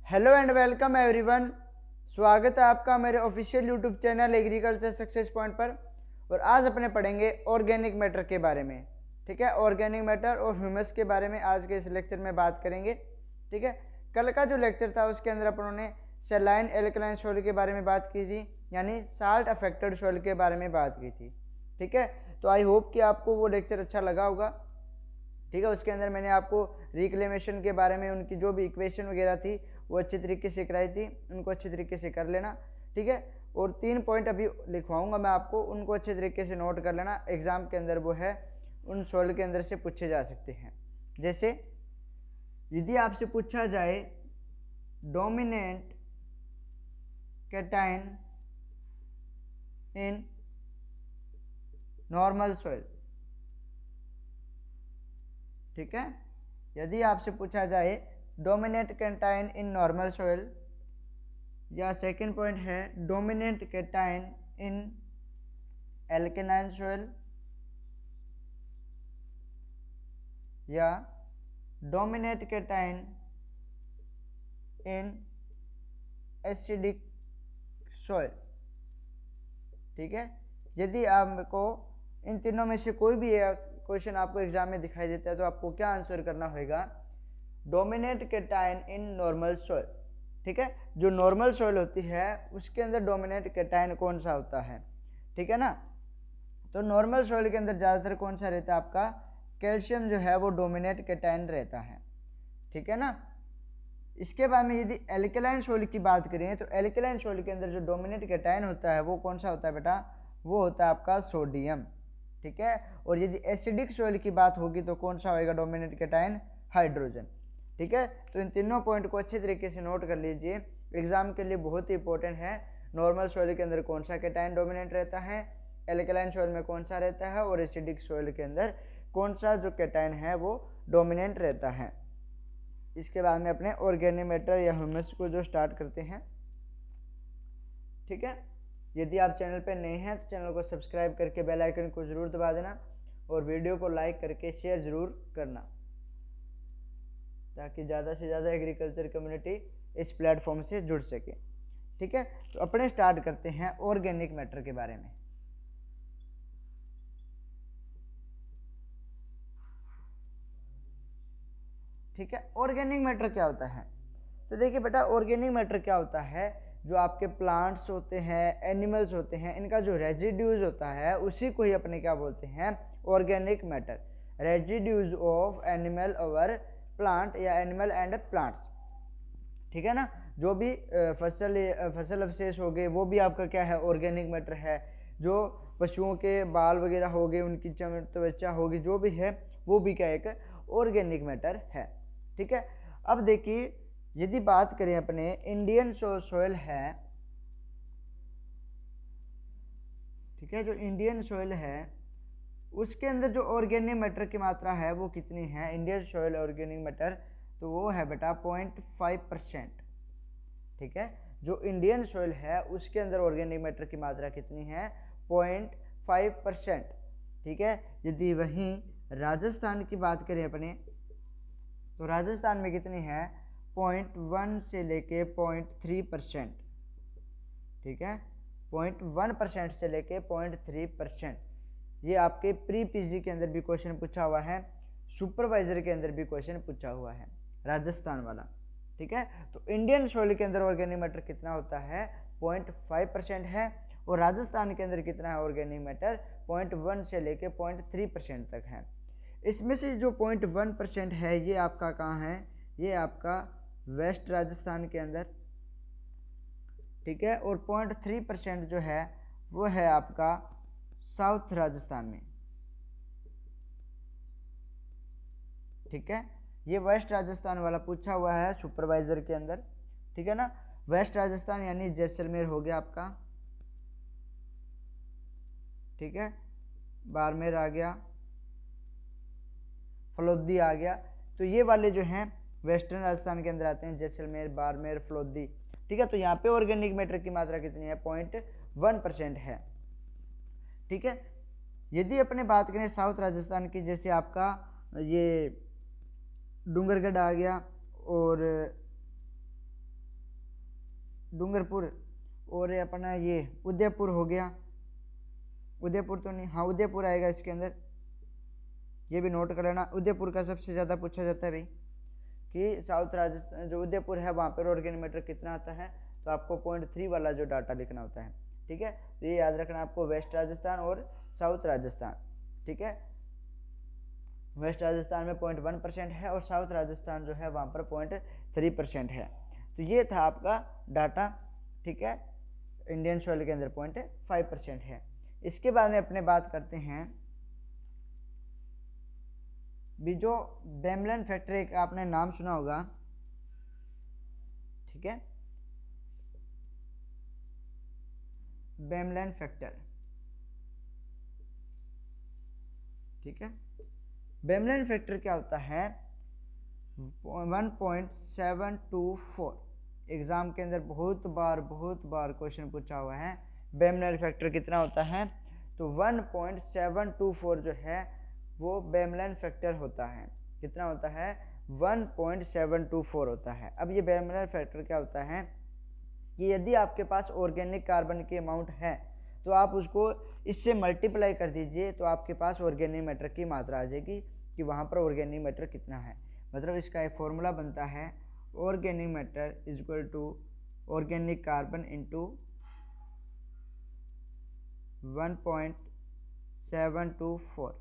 Hello and welcome everyone. स्वागत है आपका मेरे official YouTube channel agriculture success point पर। और आज अपने पढ़ेंगे ऑर्गेनिक मैटर के बारे में। ठीक है, ऑर्गेनिक मैटर और ह्यूमस के बारे में आज के इस लेक्चर में बात करेंगे। ठीक है, कल का जो लेक्चर था उसके अंदर अपन ने सैलाइन एल्कलाइन सॉइल के बारे में बात की थी, यानी साल्ट अफेक्टेड सॉइल के बारे में बात की थी। ठीक है, तो आई होप कि आपको वो लेक्चर अच्छा लगा होगा। ठीक है, उसके अंदर मैंने आपको रिक्लेमेशन के बारे में उनकी जो भी इक्वेशन वगैरह थी वो अच्छी तरीके से कराई थी, उनको अच्छी तरीके से कर लेना। ठीक है, और 3 पॉइंट अभी लिखवाऊंगा मैं आपको, उनको अच्छे तरीके से नोट कर लेना। एग्जाम के अंदर वो है उन सॉइल के अंदर से पूछे जा सकते हैं। जैसे यदि आपसे पूछा जाए dominant cation in normal soil. ठीक है, यदि आपसे पूछा जाए dominant cation in normal soil, या सेकंड पॉइंट है डोमिनेंट कैटायन इन एल्केनाइन सॉइल, या dominant cation in acidic soil. ठीक है, यदि आपको इन तीनों में से कोई भी क्वेश्चन आपको एग्जाम में दिखाई देता है तो आपको क्या आंसर करना होगा? Dominant cation in normal soil. ठीक है, जो नॉर्मल सॉइल होती है उसके अंदर डोमिनेंट कैटायन कौन सा होता है? ठीक है ना, तो नॉर्मल सॉइल के अंदर ज़्यादातर कौन सा रहता है? आपका कैल्शियम जो है वो डोमिनेंट कैटायन रहता है। ठीक है ना, इसके बाद में यदि एल्कलाइन सॉइल की बात करें तो एल्कलाइन सॉइल के अंदर जो डोमिनेंट कैटायन होता है वो कौन सा होता है बेटा? वो होता है आपका सोडियम। ठीक है, और यदि एसिडिक सॉइल की बात होगी तो कौन सा होएगा डोमिनेंट कैटायन? हाइड्रोजन। ठीक है, तो इन तीनों पॉइंट को अच्छे तरीके से नोट कर लीजिए, एग्जाम के लिए बहुत ही इंपॉर्टेंट है। नॉर्मल सॉइल के अंदर कौन सा कैटायन डोमिनेंट रहता है, एल्कलाइन सॉइल में कौन सा रहता है, और एसिडिक सॉइल के अंदर कौन सा जो कैटायन है वो डोमिनेंट रहता है। इसके बाद में अपने ऑर्गेनिक मैटर या ह्यूमस को जो स्टार्ट करते हैं। ठीक है, यदि आप चैनल पर नए हैं तो चैनल को सब्सक्राइब करके बेल आइकन को ज़रूर दबा देना और वीडियो को लाइक करके शेयर ज़रूर करना, ताकि ज़्यादा से ज़्यादा एग्रीकल्चर कम्युनिटी इस प्लेटफॉर्म से जुड़ सके। ठीक है, तो अपने स्टार्ट करते हैं ऑर्गेनिक मैटर के बारे में। ठीक है, ऑर्गेनिक मैटर क्या होता है? तो देखिए बेटा, ऑर्गेनिक मैटर क्या होता है? जो आपके प्लांट्स होते हैं, एनिमल्स होते हैं, इनका जो रेजिड्यूज होता है उसी को ही अपने क्या बोलते हैं? Organic matter. Residues of animal और प्लांट या एनिमल एंड प्लांट्स। ठीक है ना, जो भी फसल अवशेष हो गए वो भी आपका क्या है? ऑर्गेनिक मैटर है। जो पशुओं के बाल वगैरह हो गए, उनकी त्वचा होगी, जो भी है वो भी क्या एक ऑर्गेनिक मैटर है। ठीक है, अब देखिए यदि बात करें अपने इंडियन सॉइल है, ठीक है, जो इंडियन सॉइल है उसके अंदर जो ऑर्गेनिक मैटर की मात्रा है वो कितनी है? इंडियन सॉइल ऑर्गेनिक मैटर तो वो है बेटा 0.5%। ठीक है, जो इंडियन सॉइल है उसके अंदर ऑर्गेनिक मैटर की मात्रा कितनी है? 0.5%। ठीक है, यदि वहीं राजस्थान की बात करें अपने तो राजस्थान में कितनी है? 0.1 से लेके 0.3%। ठीक है, 0.1% से लेके 0.3%। ये आपके प्री पीजी के अंदर भी क्वेश्चन पूछा हुआ है, सुपरवाइजर के अंदर भी क्वेश्चन पूछा हुआ है, राजस्थान वाला। ठीक है, तो इंडियन सॉइल के अंदर ऑर्गेनिक मैटर कितना होता है? 0.5% है। और राजस्थान के अंदर कितना है ऑर्गेनिक मैटर? 0.1 से लेके 0.3% तक है। इसमें से जो 0.1% है ये आपका कहाँ है? ये आपका वेस्ट राजस्थान के अंदर। ठीक है, और 0.3% जो है वो है आपका साउथ राजस्थान में। ठीक है, ये वेस्ट राजस्थान वाला पूछा हुआ है सुपरवाइजर के अंदर। ठीक है ना, वेस्ट राजस्थान यानी जैसलमेर हो गया आपका। ठीक है, बाड़मेर आ गया, फलोदी आ गया। तो ये वाले जो हैं वेस्टर्न राजस्थान के अंदर आते हैं, जैसलमेर, बाड़मेर, फलोदी। ठीक है, तो यहाँ पे ऑर्गेनिक मैटर की मात्रा कितनी है? 0.1% है। ठीक है, यदि अपने बात करें साउथ राजस्थान की, जैसे आपका ये डूंगरगढ़ आ गया और डूंगरपुर और अपना ये उदयपुर हो गया, उदयपुर तो नहीं, हाँ उदयपुर आएगा इसके अंदर, ये भी नोट कर लेना। उदयपुर का सबसे ज़्यादा पूछा जाता है भाई कि साउथ राजस्थान जो उदयपुर है वहाँ पर ऑर्गेनिक मैटर कितना आता है, तो आपको 0.3 वाला जो डाटा लिखना होता है, ठीक है। तो ये याद रखना आपको, वेस्ट राजस्थान और साउथ राजस्थान, ठीक है। वेस्ट राजस्थान में 0.1% है और साउथ राजस्थान जो है वहाँ पर 0.3% है। तो ये था आपका डाटा, ठीक है। इंडियन सॉइल के अंदर 0.5% है। इसके बाद में अपने बात करते हैं भी जो बेमलन फैक्टर, एक आपने नाम सुना होगा, ठीक है, बेमलन फैक्टर, ठीक है। बेमलन फैक्टर क्या होता है, 1.724। एग्जाम के अंदर बहुत बार क्वेश्चन पूछा हुआ है, बेमलन फैक्टर कितना होता है, तो 1.724 जो है वो बेमलन फैक्टर होता है। कितना होता है, 1.724 होता है। अब ये बेमलन फैक्टर क्या होता है कि यदि आपके पास ऑर्गेनिक कार्बन की अमाउंट है तो आप उसको इससे मल्टीप्लाई कर दीजिए, तो आपके पास ऑर्गेनिक मैटर की मात्रा आ जाएगी कि वहाँ पर ऑर्गेनिक मैटर कितना है। मतलब इसका एक फॉर्मूला बनता है, organic matter is equal to organic carbon into 1.724,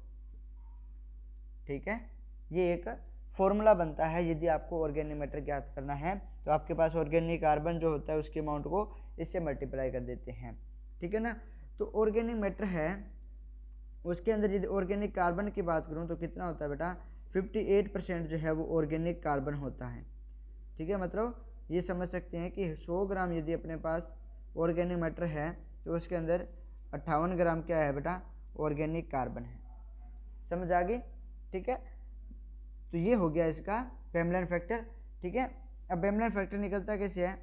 ठीक है। ये एक फॉर्मूला बनता है यदि आपको ऑर्गेनिक मैटर ज्ञात करना है, तो आपके पास ऑर्गेनिक कार्बन जो होता है उसके अमाउंट को इससे मल्टीप्लाई कर देते हैं, ठीक है ना। तो ऑर्गेनिक मैटर है, उसके अंदर यदि ऑर्गेनिक कार्बन की बात करूं तो कितना होता है बेटा, 58% जो है वो ऑर्गेनिक कार्बन होता है, ठीक है। मतलब ये समझ सकते हैं कि 100 ग्राम यदि अपने पास ऑर्गेनिक मैटर है तो उसके अंदर 58 ग्राम क्या है बेटा, ऑर्गेनिक कार्बन है। समझ आ गई, ठीक है। तो ये हो गया इसका बेमलन फैक्टर, ठीक है। अब बेमलन फैक्टर निकलता कैसे है,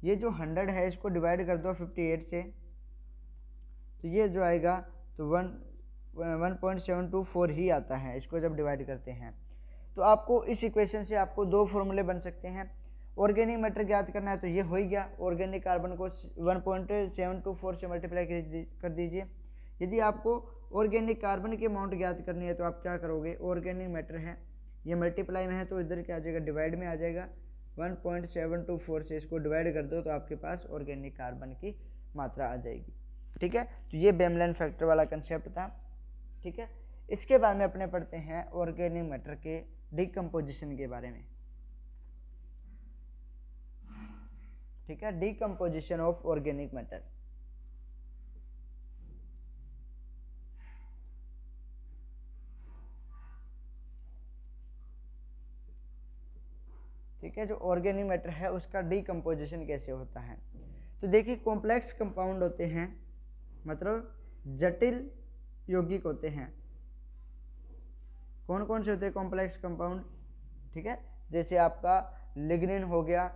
ये जो 100 है इसको डिवाइड कर दो 58 से, तो ये जो आएगा तो 1.724 ही आता है, इसको जब डिवाइड करते हैं। तो आपको इस इक्वेशन से आपको दो फॉर्मूले बन सकते हैं। ऑर्गेनिक मैटर ज्ञात करना है तो ये हो ही गया, ऑर्गेनिक कार्बन को 1.724 से मल्टीप्लाई कर दीजिए। यदि आपको ऑर्गेनिक कार्बन की अमाउंट ज्ञात करनी है तो आप क्या करोगे, ऑर्गेनिक मैटर है ये मल्टीप्लाई में है तो इधर क्या आ जाएगा, डिवाइड में आ जाएगा। 1.724 से इसको डिवाइड कर दो तो आपके पास ऑर्गेनिक कार्बन की मात्रा आ जाएगी, ठीक है। तो ये बेमलन फैक्टर वाला कंसेप्ट था, ठीक है। इसके बाद में अपने पढ़ते हैं ऑर्गेनिक मैटर के डिकम्पोजिशन के बारे में, ठीक है। डिकम्पोजिशन ऑफ ऑर्गेनिक मैटर, ठीक है। जो ऑर्गेनिक मैटर है उसका डिकम्पोजिशन कैसे होता है, तो देखिए कॉम्प्लेक्स कंपाउंड होते हैं, मतलब जटिल यौगिक होते हैं। कौन कौन से होते हैं कॉम्प्लेक्स कंपाउंड, ठीक है। जैसे आपका लिग्निन हो गया,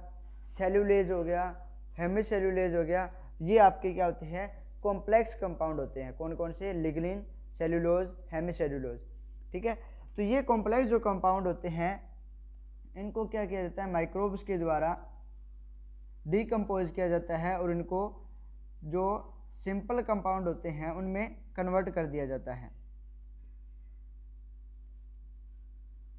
सेल्यूलेज हो गया, हेमिसेल्यूलेज हो गया, ये आपके क्या होते हैं, कॉम्प्लेक्स कंपाउंड होते हैं। कौन कौन से, लिग्निन, सेल्यूलोज, हेमिसेल्यूलोज, ठीक है। तो ये कॉम्प्लेक्स जो कंपाउंड होते हैं इनको क्या किया जाता है, माइक्रोब्स के द्वारा डिकम्पोज किया जाता है और इनको जो सिंपल कंपाउंड होते हैं उनमें कन्वर्ट कर दिया जाता है,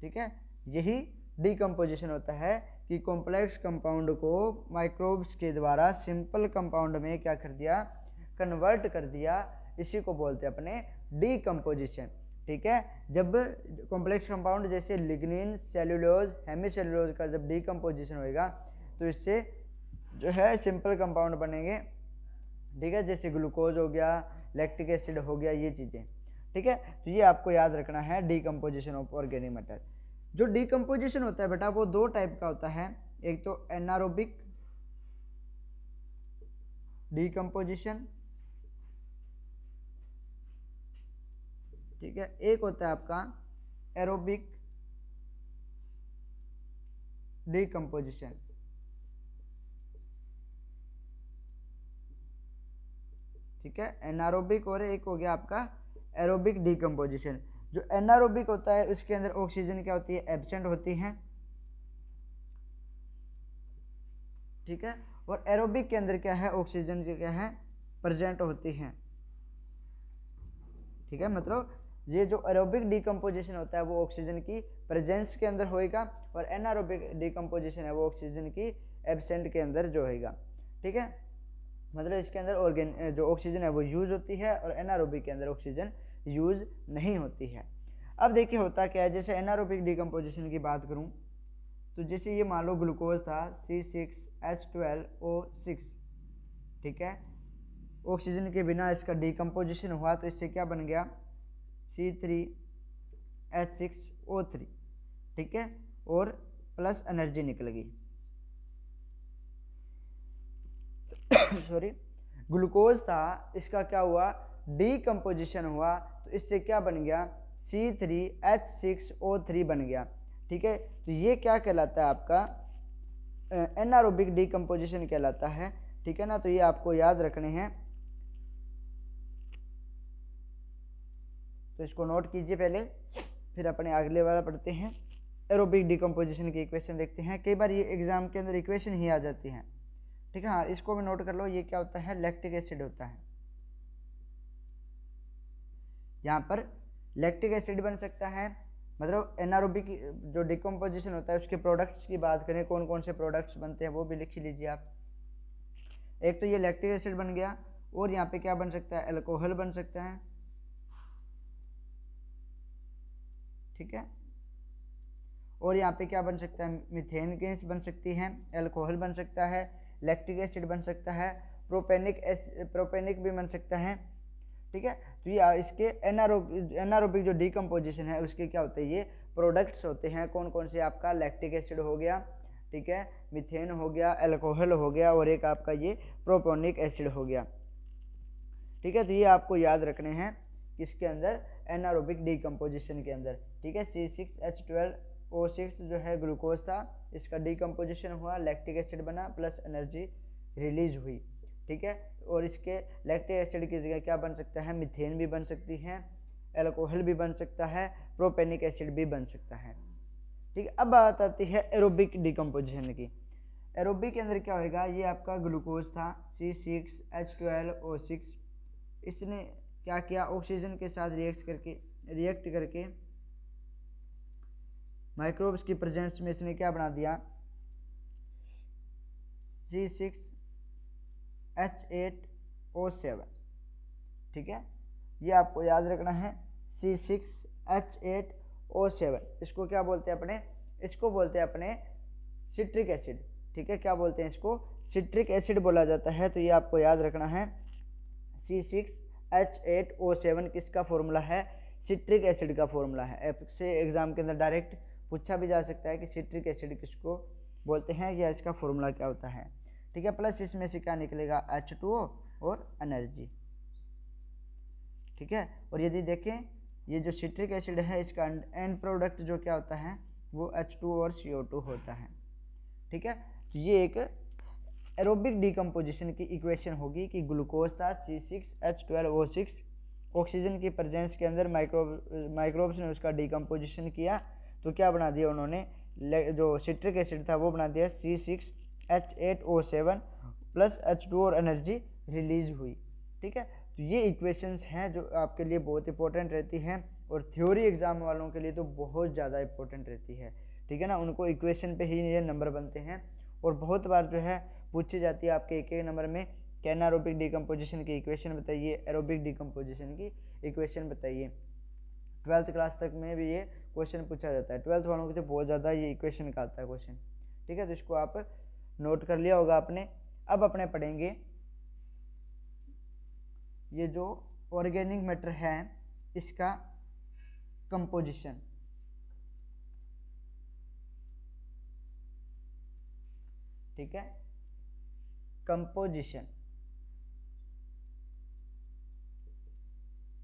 ठीक है। यही डिकम्पोजिशन होता है कि कॉम्प्लेक्स कंपाउंड को माइक्रोब्स के द्वारा सिंपल कंपाउंड में क्या कर दिया, कन्वर्ट कर दिया। इसी को बोलते हैं अपने डिकम्पोजिशन, ठीक है। जब कॉम्प्लेक्स कंपाउंड जैसे लिग्निन, सेल्यूलोज, हेमिसेल्यूलोज का जब डिकम्पोजिशन होएगा तो इससे जो है सिंपल कंपाउंड बनेंगे, ठीक है। जैसे ग्लूकोज हो गया, लैक्टिक एसिड हो गया, ये चीज़ें, ठीक है। तो ये आपको याद रखना है डिकम्पोजिशन ऑफ ऑर्गेनिक मैटर। जो डिकम्पोजिशन होता है बेटा वो दो टाइप का होता है, एक तो एनारोबिक डिकम्पोजिशन, ठीक है, एक होता है आपका एरोबिक डिकम्पोजिशन, ठीक है। एनारोबिक और एक हो गया आपका एरोबिक डिकम्पोजिशन। जो एनारोबिक होता है उसके अंदर ऑक्सीजन क्या होती है, एब्सेंट होती है, ठीक है। और एरोबिक के अंदर क्या है, ऑक्सीजन की क्या है, प्रेजेंट होती हैं, ठीक है। मतलब ये जो एरोबिक डिकम्पोजिशन होता है वो ऑक्सीजन की प्रेजेंस के अंदर होएगा, और एनारोबिक डिकम्पोजिशन है वो ऑक्सीजन की एब्सेंट के अंदर जो होएगा, ठीक है। मतलब इसके अंदर जो ऑक्सीजन है वो यूज़ होती है, और एनारोबिक के अंदर ऑक्सीजन यूज़ नहीं होती है। अब देखिए होता क्या है, जैसे एनारोबिक डिकम्पोजिशन की बात करूं तो जैसे ये मान लो ग्लूकोज था C6H12O6, ठीक है। ऑक्सीजन के बिना इसका डिकम्पोजिशन हुआ तो इससे क्या बन गया, C3H6O3, ठीक है, और प्लस एनर्जी निकल गई सॉरी। ग्लूकोज था, इसका क्या हुआ, डिकम्पोजिशन हुआ तो इससे क्या बन गया, C3H6O3 बन गया, ठीक है। तो ये क्या कहलाता है आपका, एनारोबिक डिकम्पोजिशन कहलाता है, ठीक है ना। तो ये आपको याद रखने हैं, तो इसको नोट कीजिए पहले, फिर अपने अगले वाला पढ़ते हैं। एरोबिक डिकम्पोजिशन की इक्वेशन देखते हैं, कई बार ये एग्जाम के अंदर इक्वेशन ही आ जाती हैं, ठीक है। हाँ, इसको भी नोट कर लो, ये क्या होता है, लैक्टिक एसिड होता है। यहाँ पर लैक्टिक एसिड बन सकता है, मतलब एनारोबिक जो डिकम्पोजिशन होता है उसके प्रोडक्ट्स की बात करें, कौन कौन से प्रोडक्ट्स बनते हैं वो भी लिख लीजिए आप। एक तो ये लैक्टिक एसिड बन गया, और यहाँ पे क्या बन सकता है, अल्कोहल बन सकता है, ठीक है। और यहाँ पे क्या बन सकता है, मीथेन गैस बन सकती है, अल्कोहल बन सकता है, लैक्टिक एसिड बन सकता है, प्रोपेनिक भी बन सकता है, ठीक है। तो ये इसके एनारोबिक जो डिकम्पोजिशन है उसके क्या होते हैं, ये प्रोडक्ट्स होते हैं। कौन कौन से, आपका लैक्टिक एसिड हो गया, ठीक है, मीथेन हो गया, अल्कोहल हो गया, और एक आपका ये प्रोपेनिक एसिड हो गया, ठीक है। तो ये आपको याद रखने हैं किसके अंदर, एनारोबिक डिकम्पोजिशन के अंदर, ठीक है। C6H12O6 जो है ग्लूकोज था, इसका डिकम्पोजिशन हुआ, लैक्टिक एसिड बना, प्लस एनर्जी रिलीज हुई, ठीक है। और इसके लैक्टिक एसिड की जगह क्या बन सकता है, मीथेन भी बन सकती है, अल्कोहल भी बन सकता है, प्रोपेनिक एसिड भी बन सकता है, ठीक है। अब बात आती है एरोबिक डिकम्पोजिशन की। एरोबिक के अंदर क्या होएगा, ये आपका ग्लूकोज था C6H12O6, इसने क्या किया, ऑक्सीजन के साथ रिएक्ट करके माइक्रोब्स की प्रेजेंस में इसने क्या बना दिया, C6H8O7, ठीक है। ये आपको याद रखना है, C6H8O7, इसको क्या बोलते हैं अपने, इसको बोलते हैं अपने सिट्रिक एसिड, ठीक है। क्या बोलते हैं इसको, सिट्रिक एसिड बोला जाता है। तो ये आपको याद रखना है, C6H8O7 किसका फॉर्मूला है, सिट्रिक एसिड का फॉर्मूला है। आपसे एग्जाम के अंदर डायरेक्ट पूछा भी जा सकता है कि सिट्रिक एसिड किसको बोलते हैं, या इसका फॉर्मूला क्या होता है, ठीक है। प्लस इसमें से क्या निकलेगा, H2O और एनर्जी, ठीक है। और यदि देखें ये जो सिट्रिक एसिड है इसका एंड प्रोडक्ट जो क्या होता है वो H2O और CO2 होता है, ठीक है। तो ये एक एरोबिक डिकम्पोजिशन की इक्वेशन होगी कि ग्लूकोज था C6H12O6, ऑक्सीजन की प्रेजेंस के अंदर माइक्रोब्स ने उसका डिकम्पोजिशन किया, तो क्या बना दिया उन्होंने, जो सिट्रिक एसिड था वो बना दिया C6H8O7 प्लस H2O और एनर्जी रिलीज हुई, ठीक है। तो ये इक्वेशंस हैं जो आपके लिए बहुत इंपॉर्टेंट रहती हैं, और थ्योरी एग्जाम वालों के लिए तो बहुत ज़्यादा इंपॉर्टेंट रहती है, ठीक है ना। उनको इक्वेशन पे ही ये नंबर बनते हैं, और बहुत बार जो है पूछी जाती है आपके एक नंबर में कि एनारोबिक डिकम्पोजिशन की इक्वेशन बताइए, एरोबिक डिकम्पोजिशन की इक्वेशन बताइए। 12th क्लास तक में भी ये क्वेश्चन पूछा जाता है, 12th वालों को तो बहुत ज़्यादा ये इक्वेशन निकालता है क्वेश्चन, ठीक है। तो इसको आप नोट कर लिया होगा आपने। अब अपने पढ़ेंगे ये जो ऑर्गेनिक मैटर है इसका कंपोजिशन, ठीक है, कंपोजिशन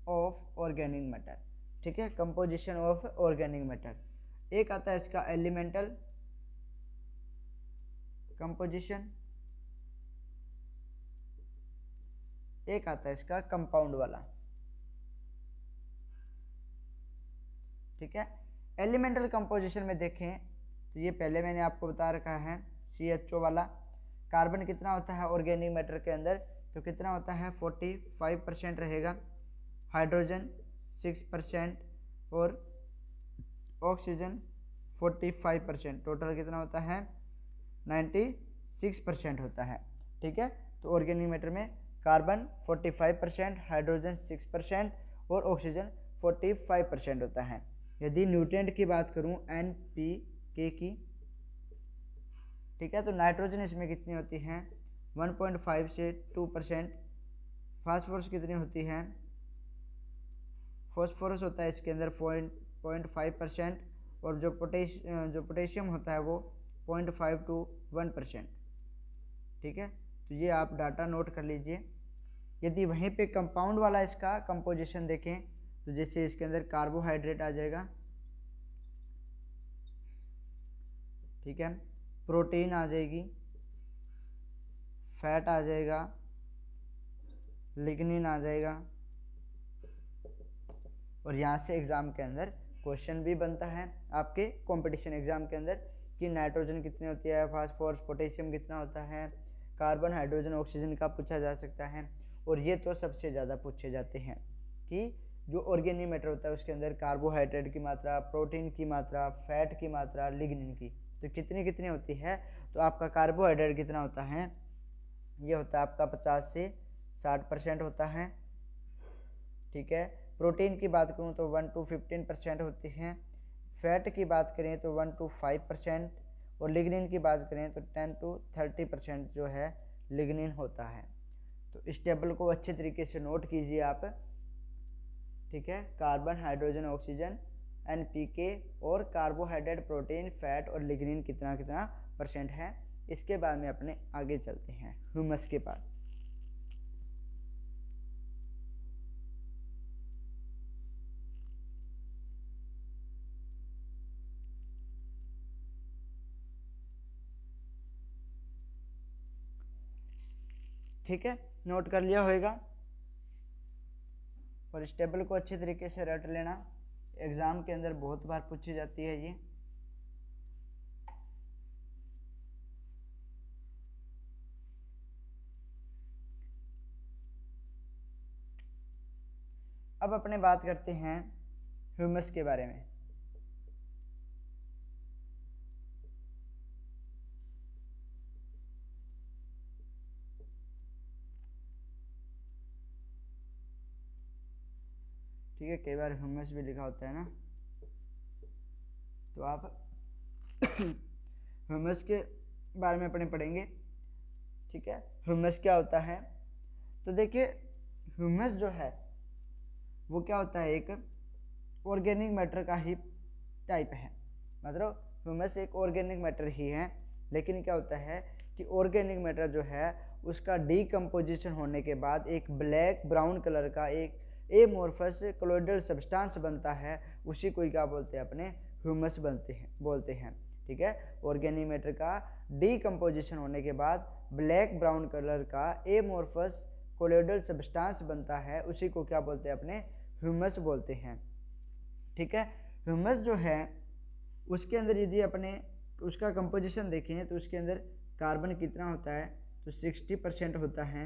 ऑफ ऑर्गेनिक मैटर, ठीक है, कंपोजिशन ऑफ ऑर्गेनिक मैटर। एक आता है इसका एलिमेंटल कंपोजिशन, एक आता है इसका कंपाउंड वाला, ठीक है। एलिमेंटल कंपोजिशन में देखें तो ये पहले मैंने आपको बता रखा है CHO वाला, कार्बन कितना होता है ऑर्गेनिक मैटर के अंदर, तो कितना होता है 45% रहेगा, हाइड्रोजन 6% और ऑक्सीजन 45%, टोटल कितना होता है 96% होता है। ठीक है, तो ऑर्गेनिक मैटर में कार्बन 45%, हाइड्रोजन 6% और ऑक्सीजन 45% होता है। यदि न्यूट्रिएंट की बात करूं NPK की, ठीक है, तो नाइट्रोजन इसमें कितनी होती है 1.5 से 2%, फास्फोरस कितनी होती है, फास्फोरस होता है इसके अंदर 0.5%, और जो पोटेशियम होता है वो 0.5 to 1%। ठीक है, तो ये आप डाटा नोट कर लीजिए। यदि वहीं पे कंपाउंड वाला इसका कंपोजिशन देखें तो जैसे इसके अंदर कार्बोहाइड्रेट आ जाएगा, ठीक है, प्रोटीन आ जाएगी, फैट आ जाएगा, लिग्निन आ जाएगा, और यहाँ से एग्ज़ाम के अंदर क्वेश्चन भी बनता है आपके कंपटीशन एग्ज़ाम के अंदर कि नाइट्रोजन कितनी होती है, फास्फोरस पोटेशियम कितना होता है, कार्बन हाइड्रोजन ऑक्सीजन का पूछा जा सकता है। और ये तो सबसे ज़्यादा पूछे जाते हैं कि जो ऑर्गेनिक मैटर होता है उसके अंदर कार्बोहाइड्रेट की मात्रा, प्रोटीन की मात्रा, फैट की मात्रा, लिग्निन की तो कितनी कितनी होती है। तो आपका कार्बोहाइड्रेट कितना होता है, ये होता है आपका 50 से 60% होता है। ठीक है, प्रोटीन की बात करूँ तो 1 to 15% होती हैं, फैट की बात करें तो 1 to 5%, और लिग्निन की बात करें तो 10 to 30% जो है लिग्निन होता है। तो इस टेबल को अच्छे तरीके से नोट कीजिए आप। ठीक है, कार्बन हाइड्रोजन ऑक्सीजन NPK और कार्बोहाइड्रेट प्रोटीन फैट और लिग्निन कितना कितना % है। इसके बाद में अपने आगे चलते हैं ह्यूमस के पास। ठीक है, नोट कर लिया होगा और इस टेबल को अच्छे तरीके से रट लेना, एग्ज़ाम के अंदर बहुत बार पूछी जाती है ये। अब अपने बात करते हैं ह्यूमस के बारे में। ठीक है, कई बार ह्यूमस भी लिखा होता है ना, तो आप ह्यूमस के बारे में अपने पढ़ेंगे। ठीक है, ह्यूमस क्या होता है, तो देखिए ह्यूमस जो है वो क्या होता है, एक ऑर्गेनिक मैटर का ही टाइप है। मतलब ह्यूमस एक ऑर्गेनिक मैटर ही है, लेकिन क्या होता है कि ऑर्गेनिक मैटर जो है उसका डीकम्पोजिशन होने के बाद एक ब्लैक ब्राउन कलर का एक एमोर्फस कोलोइडल सब्सटेंस बनता है, उसी को क्या बोलते हैं अपने ह्यूमस बोलते हैं। ठीक है, ऑर्गेनिक मैटर का डीकम्पोजिशन होने के बाद ब्लैक ब्राउन कलर का एमोर्फस कोलोइडल सब्सटेंस बनता है, उसी को क्या बोलते हैं अपने ह्यूमस बोलते हैं। ठीक है, ह्यूमस जो है उसके अंदर यदि अपने उसका कंपोजिशन देखें तो उसके अंदर कार्बन कितना होता है, तो 60% होता है।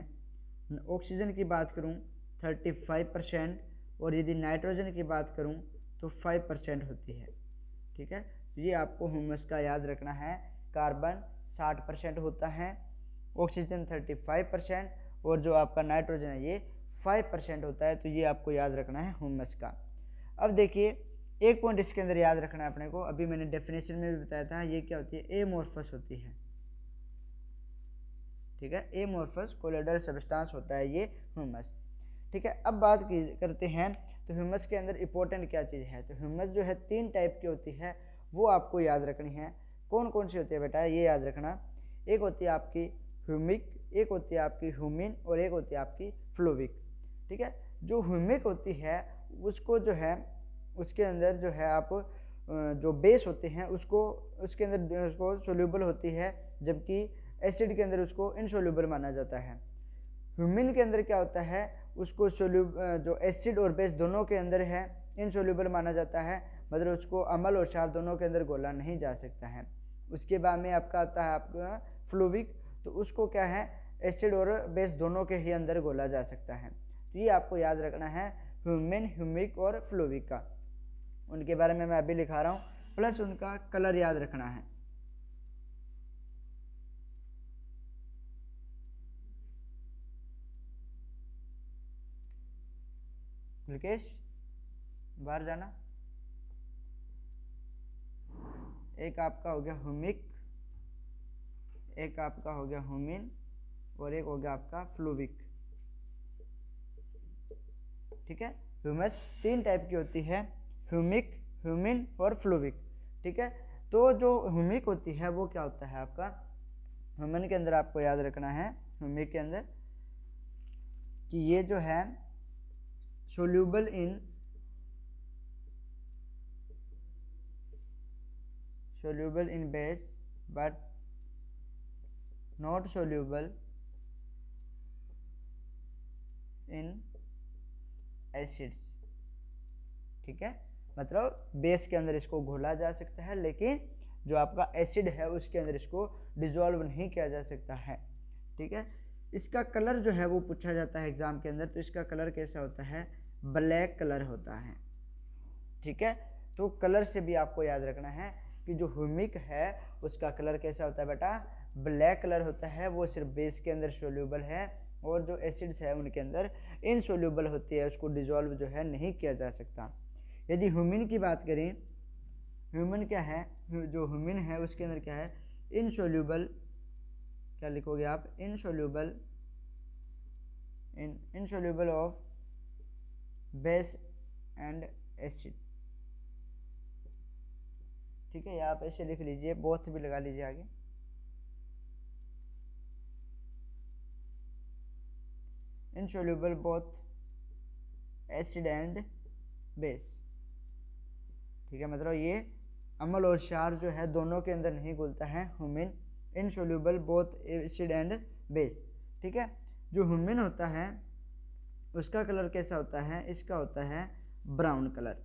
ऑक्सीजन की बात करूं 35%, और यदि नाइट्रोजन की बात करूं तो 5% होती है। ठीक है, तो ये आपको ह्यूमस का याद रखना है। कार्बन 60% होता है, ऑक्सीजन 35%, और जो आपका नाइट्रोजन है ये 5% होता है। तो ये आपको याद रखना है ह्यूमस का। अब देखिए एक पॉइंट इसके अंदर याद रखना है अपने को, अभी मैंने डेफिनेशन में भी बताया था, ये क्या होती है, एमोर्फस होती है। ठीक है, एमोर्फस कोलोइडल सब्सटेंस होता है ये ह्यूमस। ठीक है, अब बात करते हैं तो ह्यूमस के अंदर इंपॉर्टेंट क्या चीज़ है। तो ह्यूमस जो है 3 टाइप की होती है, वो आपको याद रखनी है। कौन कौन सी होती है बेटा, ये याद रखना। एक होती है आपकी ह्यूमिक, एक होती है आपकी ह्यूमिन, और एक होती है आपकी फ्लोविक। ठीक है, जो ह्यूमिक होती है उसको जो है उसके अंदर जो है आप जो बेस होते हैं उसको उसके अंदर उसको सोल्यूबल होती है, जबकि एसिड के अंदर उसको इनसोल्यूबल माना जाता है। ह्यूमिन के अंदर क्या होता है, उसको जो एसिड और बेस दोनों के अंदर है इनसोल्यूबल माना जाता है, मतलब उसको अम्ल और क्षार दोनों के अंदर घोला नहीं जा सकता है। उसके बाद में आपका आता है आपका फ्लूविक, तो उसको क्या है एसिड और बेस दोनों के ही अंदर घोला जा सकता है। तो ये आपको याद रखना है ह्यूमिन, ह्यूमिक और फ्लूविक का। उनके बारे में मैं अभी लिखा रहा हूँ, प्लस उनका कलर याद रखना है। मुकेश बाहर जाना। एक आपका हो गया ह्यूमिक, एक आपका हो गया ह्यूमिन और एक हो गया आपका फ्लूविक। ठीक है, ह्यूमस 3 टाइप की होती है, ह्यूमिक, ह्यूमिन और फ्लूविक। ठीक है, तो जो ह्यूमिक होती है वो क्या होता है आपका, ह्यूमन के अंदर आपको याद रखना है, ह्यूमिक के अंदर कि ये जो है soluble in base but not soluble in acids. ठीक है, मतलब बेस के अंदर इसको घोला जा सकता है, लेकिन जो आपका एसिड है उसके अंदर इसको डिसॉल्व नहीं किया जा सकता है। ठीक है, इसका कलर जो है वो पूछा जाता है एग्जाम के अंदर, तो इसका कलर कैसा होता है, ब्लैक कलर होता है। ठीक है, तो कलर से भी आपको याद रखना है कि जो ह्यूमिक है उसका कलर कैसा होता है बेटा, ब्लैक कलर होता है। वो सिर्फ बेस के अंदर सोल्यूबल है और जो एसिड्स है उनके अंदर इनसोल्यूबल होती है, उसको डिसॉल्व जो है नहीं किया जा सकता। यदि ह्यूमिन की बात करें, ह्यूमन क्या है, जो ह्यूमिन है उसके अंदर क्या है, इनसोल्यूबल, क्या लिखोगे आप, insoluble of base and acid. ठीक है, आप ऐसे लिख लीजिए, बोथ भी लगा लीजिए आगे। Insoluble both acid and base. ठीक है, मतलब ये अम्ल और क्षार जो है दोनों के अंदर नहीं घुलता है humin, insoluble both acid and base. ठीक है, जो ह्यूमिन होता है उसका कलर कैसा होता है, इसका होता है ब्राउन कलर।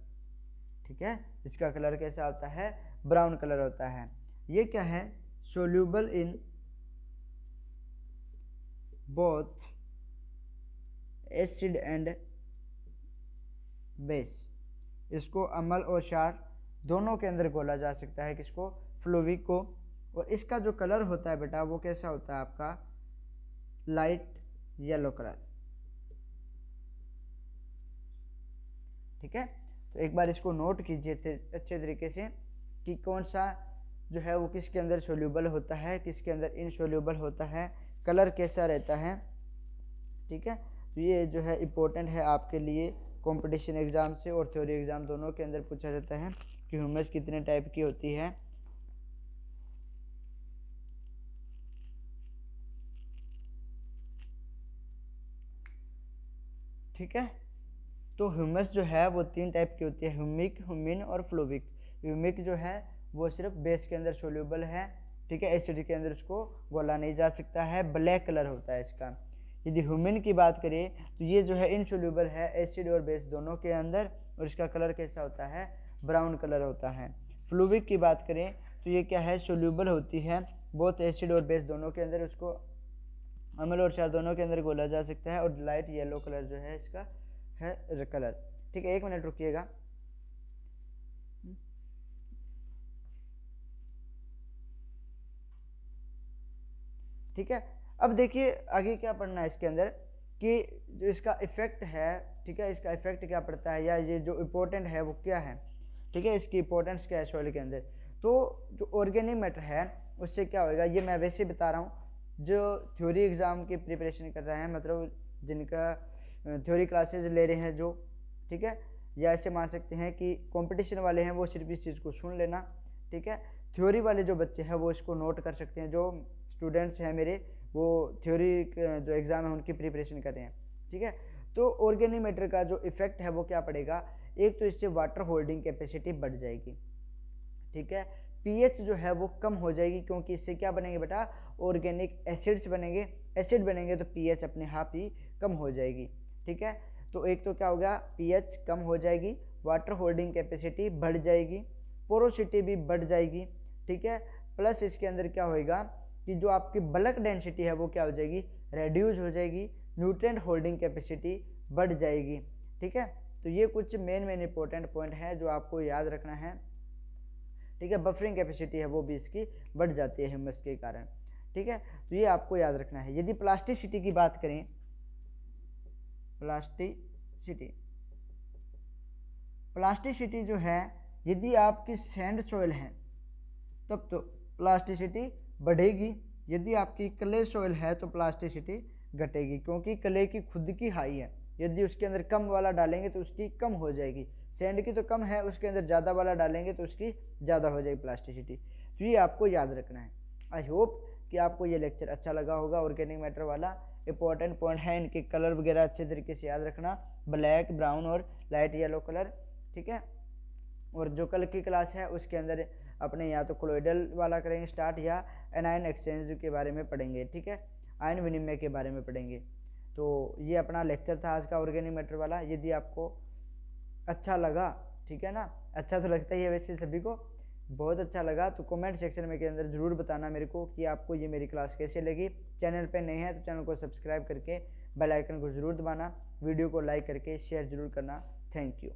ठीक है, इसका कलर कैसा होता है, ब्राउन कलर होता है। ये क्या है, soluble in both acid and base. इसको अम्ल और क्षार दोनों के अंदर घोला जा सकता है, किसको, फ्लूविक को। और इसका जो कलर होता है बेटा वो कैसा होता है आपका, लाइट येलो कलर। ठीक है, तो एक बार इसको नोट कीजिए अच्छे तरीके से कि कौन सा जो है वो किसके अंदर सोल्यूबल होता है, किसके अंदर इनसोल्यूबल होता है, कलर कैसा रहता है। ठीक है, तो ये जो है इम्पोर्टेंट है आपके लिए, कंपटीशन एग्ज़ाम से और थ्योरी एग्ज़ाम दोनों के अंदर पूछा जाता है कि ह्यूमस कितने टाइप की होती है। ठीक है, तो ह्यूमस जो है वो 3 टाइप की होती है, ह्यूमिक, ह्यूमिन और फ्लूविक। ह्यूमिक जो है वो सिर्फ बेस के अंदर सोल्यूबल है। ठीक है, एसिड के अंदर उसको घोला नहीं जा सकता है, ब्लैक कलर होता है इसका। यदि ह्यूमिन की बात करें तो ये जो है इनसोल्यूबल है एसिड और बेस दोनों के अंदर, और इसका कलर कैसा होता है, ब्राउन कलर होता है। फ्लूविक की बात करें तो ये क्या है, सोल्यूबल होती है बोथ एसिड और बेस दोनों के अंदर, उसको अम्ल और क्षार दोनों के अंदर घोला जा सकता है, और लाइट येलो कलर जो है इसका है कलर। ठीक है, 1 मिनट रुकिएगा। ठीक है, अब देखिए आगे क्या पढ़ना है इसके अंदर कि जो इसका इफेक्ट है, ठीक है, इसका इफेक्ट क्या पड़ता है, या ये जो इम्पोर्टेंट है वो क्या है। ठीक है, इसकी इंपॉर्टेंस क्या है सॉइल के अंदर। तो जो ऑर्गेनिक मैटर है उससे क्या होगा, ये मैं वैसे बता रहा हूँ जो थ्योरी एग्ज़ाम की प्रिपरेशन कर रहे हैं, मतलब जिनका थ्योरी क्लासेज ले रहे हैं जो, ठीक है, या ऐसे मान सकते हैं कि कंपटीशन वाले हैं वो सिर्फ इस चीज़ को सुन लेना। ठीक है, थ्योरी वाले जो बच्चे हैं वो इसको नोट कर सकते हैं, जो स्टूडेंट्स हैं मेरे वो थ्योरी जो एग्ज़ाम है उनकी प्रिपरेशन कर रहे हैं। ठीक है, तो ऑर्गेनिक मैटर का जो इफेक्ट है वो क्या पड़ेगा, एक तो इससे वाटर होल्डिंग कैपेसिटी बढ़ जाएगी। ठीक है, पीएच जो है वो कम हो जाएगी, क्योंकि इससे क्या बनेंगे बेटा, ऑर्गेनिक एसिड्स बनेंगे, एसिड बनेंगे तो पीएच अपने आप ही कम हो जाएगी। ठीक है, तो एक तो क्या होगा, पीएच कम हो जाएगी, वाटर होल्डिंग कैपेसिटी बढ़ जाएगी, पोरोसिटी भी बढ़ जाएगी। ठीक है, प्लस इसके अंदर क्या होएगा कि जो आपकी बल्क डेंसिटी है वो क्या हो जाएगी, रेड्यूस हो जाएगी, न्यूट्रिएंट होल्डिंग कैपेसिटी बढ़ जाएगी। ठीक है, तो ये कुछ मेन इंपॉर्टेंट पॉइंट है जो आपको याद रखना है। ठीक है, बफरिंग कैपेसिटी है वो भी इसकी बढ़ जाती है ह्यूमस के कारण। ठीक है, तो ये आपको याद रखना है। यदि प्लास्टिसिटी की बात करें, प्लास्टिसिटी जो है, यदि आपकी सैंड सॉइल है तब तो प्लास्टिसिटी बढ़ेगी, यदि आपकी क्ले सॉइल है तो प्लास्टिसिटी घटेगी, क्योंकि क्ले की खुद की हाई है, यदि उसके अंदर कम वाला डालेंगे तो उसकी कम हो जाएगी। सैंड की तो कम है, उसके अंदर ज़्यादा वाला डालेंगे तो उसकी ज़्यादा हो जाएगी प्लास्टिसिटी। तो ये आपको याद रखना है। आई होप कि आपको ये लेक्चर अच्छा लगा होगा। ऑर्गेनिक मैटर वाला इंपॉर्टेंट पॉइंट है, इनके कलर वगैरह अच्छे तरीके से याद रखना, ब्लैक, ब्राउन और लाइट येलो कलर। ठीक है, और जो कल की क्लास है उसके अंदर अपने या तो कोलोइडल वाला करेंगे स्टार्ट, या एनायन एक्सचेंज के बारे में पढ़ेंगे। ठीक है, आयन विनिमय के बारे में पढ़ेंगे। तो ये अपना लेक्चर था आज का ऑर्गेनिक मैटर वाला। यदि आपको अच्छा लगा, ठीक है ना, अच्छा तो लगता ही है वैसे सभी को, बहुत अच्छा लगा तो कमेंट सेक्शन में के अंदर ज़रूर बताना मेरे को कि आपको ये मेरी क्लास कैसे लगी। चैनल पे नए हैं तो चैनल को सब्सक्राइब करके बेल आइकन को ज़रूर दबाना, वीडियो को लाइक करके शेयर ज़रूर करना। Thank you.